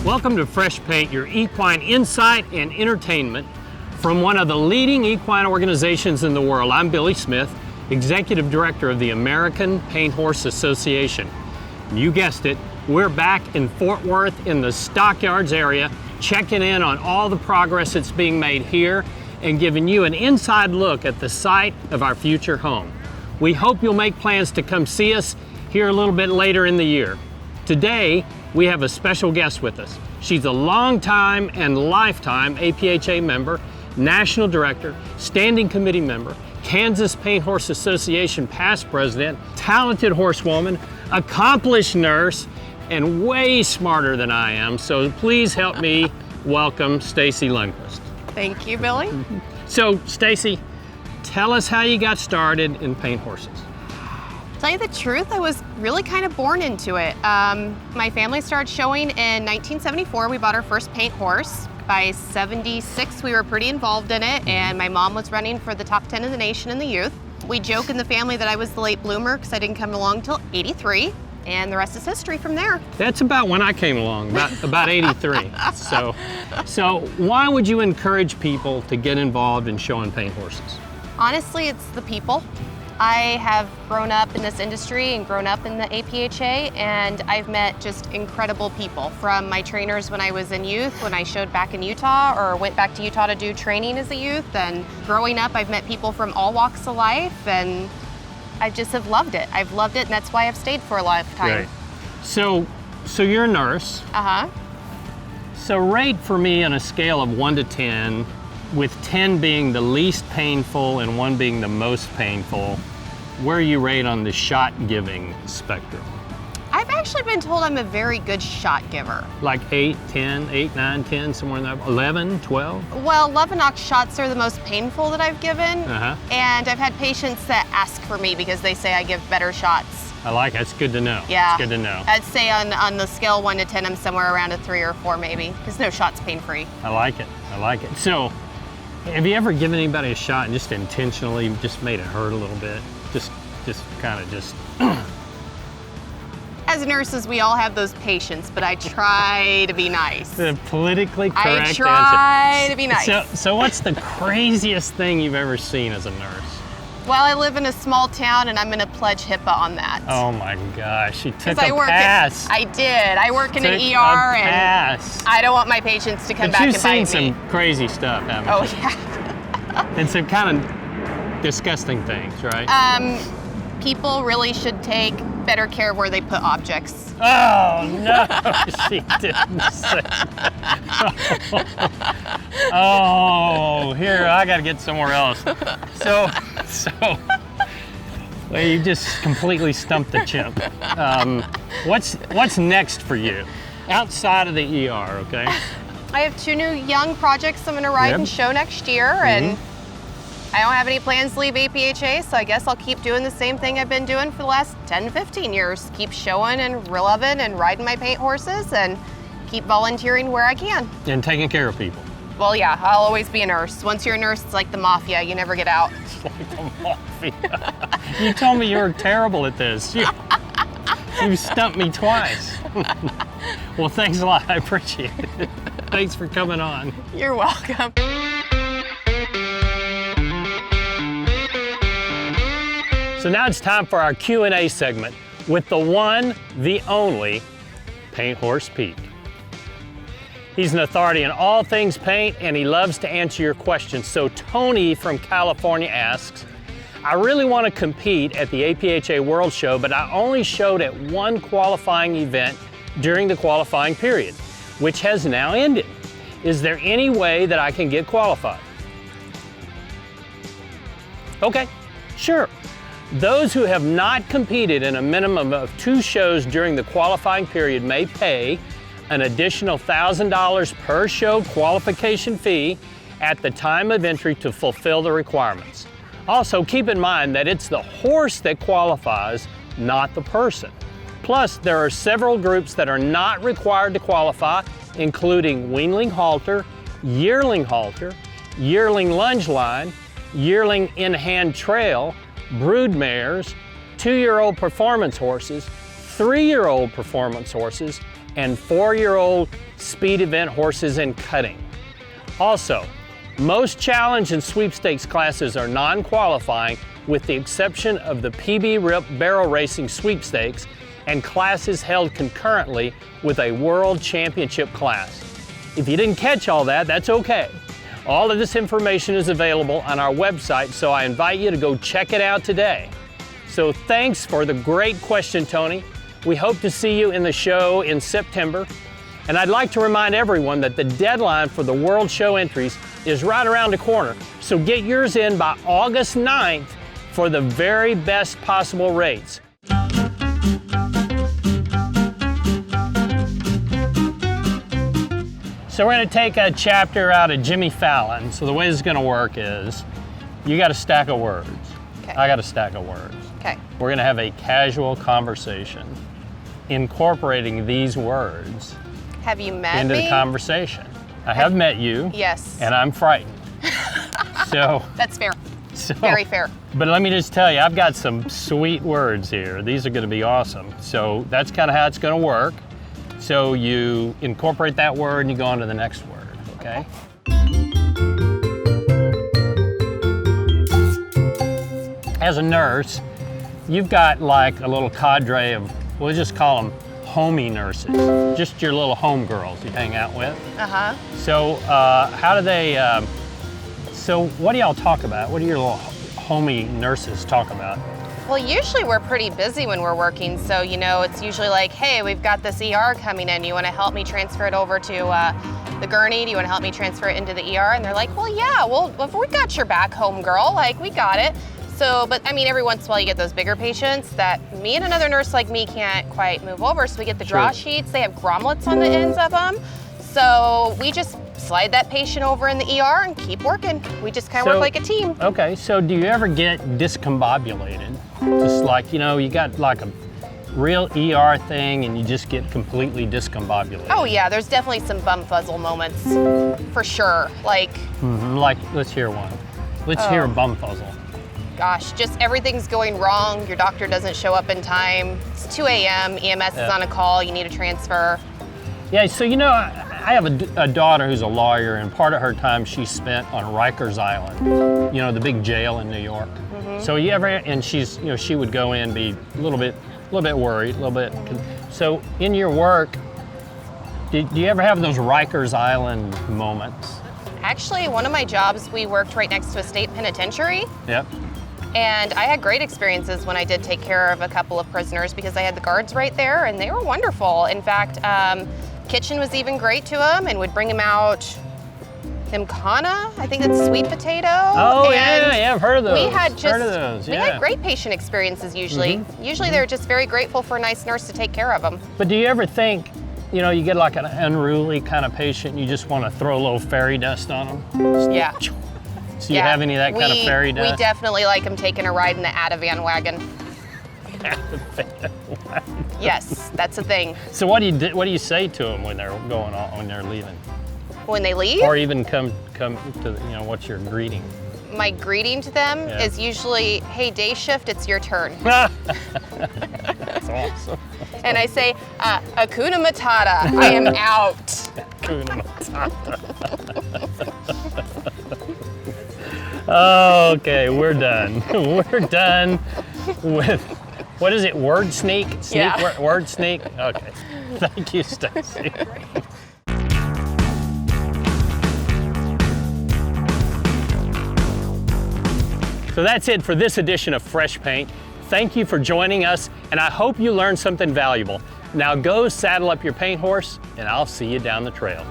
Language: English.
Welcome to Fresh Paint, your equine insight and entertainment from one of the leading equine organizations in the world. I'm Billy Smith, Executive Director of the American Paint Horse Association. You guessed it, we're back in Fort Worth in the Stockyards area, checking in on all the progress that's being made here and giving you an inside look at the site of our future home. We hope you'll make plans to come see us here a little bit later in the year. Today, we have a special guest with us. She's a longtime and lifetime APHA member, National Director, Standing Committee member, Kansas Paint Horse Association past president, talented horsewoman, accomplished nurse, and way smarter than I am. So please help me welcome Stacy Lundquist. Thank you, Billy. So Stacy, tell us how you got started in paint horses. To tell you the truth, I was really kind of born into it. My family started showing in 1974. We bought our first paint horse. By 76, we were pretty involved in it, and my mom was running for the top 10 in the nation in the youth. We joke in the family that I was the late bloomer because I didn't come along until 83, and the rest is history from there. That's about when I came along, about 83. So why would you encourage people to get involved in showing paint horses? Honestly, it's the people. I have grown up in this industry and grown up in the APHA, and I've met just incredible people, from my trainers when I was in youth, when I showed back in Utah, or went back to Utah to do training as a youth. And growing up, I've met people from all walks of life, and I just have loved it. I've loved it, and that's why I've stayed for a lifetime. Right. So you're a nurse. Uh-huh. So rate for me on a scale of 1 to 10, with 10 being the least painful and 1 being the most painful, where you rate on the shot giving spectrum? I've actually been told I'm a very good shot giver. Like 8, 10, 8, 9, 10, somewhere in there, 11, 12? Well, Levenok shots are the most painful that I've given. Uh-huh. And I've had patients that ask for me because they say I give better shots. I like it. It's good to know. Yeah. It's good to know. I'd say on the scale 1 to 10, I'm somewhere around a 3 or 4 maybe, because no shot's pain-free. I like it. I like it. So, have you ever given anybody a shot and just intentionally just made it hurt a little bit? Just kind of As nurses, we all have those patients, but I try to be nice. The politically correct I answer. try to be nice. So what's the craziest thing you've ever seen as a nurse? Well, I live in a small town, and I'm going to pledge HIPAA on that. Oh my gosh, you took a pass. I did. I work in an ER, and I don't want my patients to come back and bite me. You've seen some crazy stuff, haven't you? Oh, yeah. And some kind of disgusting things, right? People really should take better care of where they put objects. Oh, no, she didn't say that. Oh, here, I got to get somewhere else. So, well, you just completely stumped the chimp. What's next for you outside of the ER, okay? I have 2 new young projects I'm going to ride and show next year, and I don't have any plans to leave APHA, so I guess I'll keep doing the same thing I've been doing for the last 10, 15 years. Keep showing and loving and riding my paint horses, and keep volunteering where I can. And taking care of people. Well, yeah, I'll always be a nurse. Once you're a nurse, it's like the mafia. You never get out. It's like the mafia. You told me you were terrible at this. You stumped me twice. Well, thanks a lot. I appreciate it. Thanks for coming on. You're welcome. So now it's time for our Q&A segment with the one, the only, Paint Horse Pete. He's an authority in all things paint, and he loves to answer your questions. So Tony from California asks, I really want to compete at the APHA World Show, but I only showed at 1 qualifying event during the qualifying period, which has now ended. Is there any way that I can get qualified? Okay, sure. Those who have not competed in a minimum of 2 shows during the qualifying period may pay an additional $1,000 per show qualification fee at the time of entry to fulfill the requirements. Also, keep in mind that it's the horse that qualifies, not the person. Plus, there are several groups that are not required to qualify, including weanling halter, yearling lunge line, yearling in-hand trail, brood mares, 2-year-old performance horses, 3-year-old performance horses, and 4-year-old speed event horses and cutting. Also, most challenge and sweepstakes classes are non-qualifying with the exception of the PB Rip Barrel Racing Sweepstakes and classes held concurrently with a World Championship class. If you didn't catch all that, that's okay. All of this information is available on our website, so I invite you to go check it out today. So thanks for the great question, Tony. We hope to see you in the show in September. And I'd like to remind everyone that the deadline for the World Show entries is right around the corner. So get yours in by August 9th for the very best possible rates. So we're going to take a chapter out of Jimmy Fallon. So the way this is going to work is you got a stack of words. Okay. I got a stack of words. Okay. We're going to have a casual conversation incorporating these words Have you met into me? the conversation. I have met you. Yes. And I'm frightened. So That's fair. So, Very fair. But let me just tell you, I've got some sweet words here. These are going to be awesome. So that's kind of how it's going to work. So you incorporate that word and you go on to the next word, okay? As a nurse, you've got like a little cadre of, we'll just call them homey nurses, just your little home girls you hang out with. Uh-huh. So how do they, so what do y'all talk about? What do your little homey nurses talk about? Well, usually we're pretty busy when we're working, so it's usually like, hey, we've got this ER coming in. You want to help me transfer it over to the gurney? Do you want to help me transfer it into the ER? And they're like, well, yeah, well, we got your back, home girl. Like, we got it. So, but I mean, every once in a while you get those bigger patients that me and another nurse like me can't quite move over. So we get the draw sheets. They have grommets on the ends of them. So we just slide that patient over in the ER and keep working. We just kind of work like a team. Okay, so do you ever get discombobulated? Just like, you got like a real ER thing and you just get completely discombobulated. Oh yeah, there's definitely some bum fuzzle moments for sure. Like, like, let's hear one. Let's hear a bum fuzzle. Gosh, just everything's going wrong. Your doctor doesn't show up in time. It's 2 a.m., EMS is on a call, you need a transfer. Yeah, so I have a daughter who's a lawyer, and part of her time she spent on Rikers Island, the big jail in New York. So and she would go in, be a little bit worried, a little bit. So in your work, do you ever have those Rikers Island moments? Actually, one of my jobs, we worked right next to a state penitentiary. Yep. And I had great experiences when I did take care of a couple of prisoners because I had the guards right there and they were wonderful. In fact, kitchen was even great to them and would bring them out Himkana, I think it's sweet potato. Oh, yeah, I've heard of those. We had we had great patient experiences usually. Usually they're just very grateful for a nice nurse to take care of them. But do you ever think, you get like an unruly kind of patient and you just want to throw a little fairy dust on them? Yeah. So you have any of that kind of fairy dust? We definitely like them taking a ride in the Ativan wagon. Yes, that's a thing. So what do you say to them when they're when they're leaving? When they leave? Or even come to what's your greeting? My greeting to them is usually, hey, day shift, it's your turn. That's awesome. And I say, Hakuna Matata, I am out. Hakuna Matata. Okay, we're done. We're done with, what is it, word sneak? Word sneak? Okay. Thank you, Stacy. So that's it for this edition of Fresh Paint. Thank you for joining us, and I hope you learned something valuable. Now go saddle up your paint horse, and I'll see you down the trail.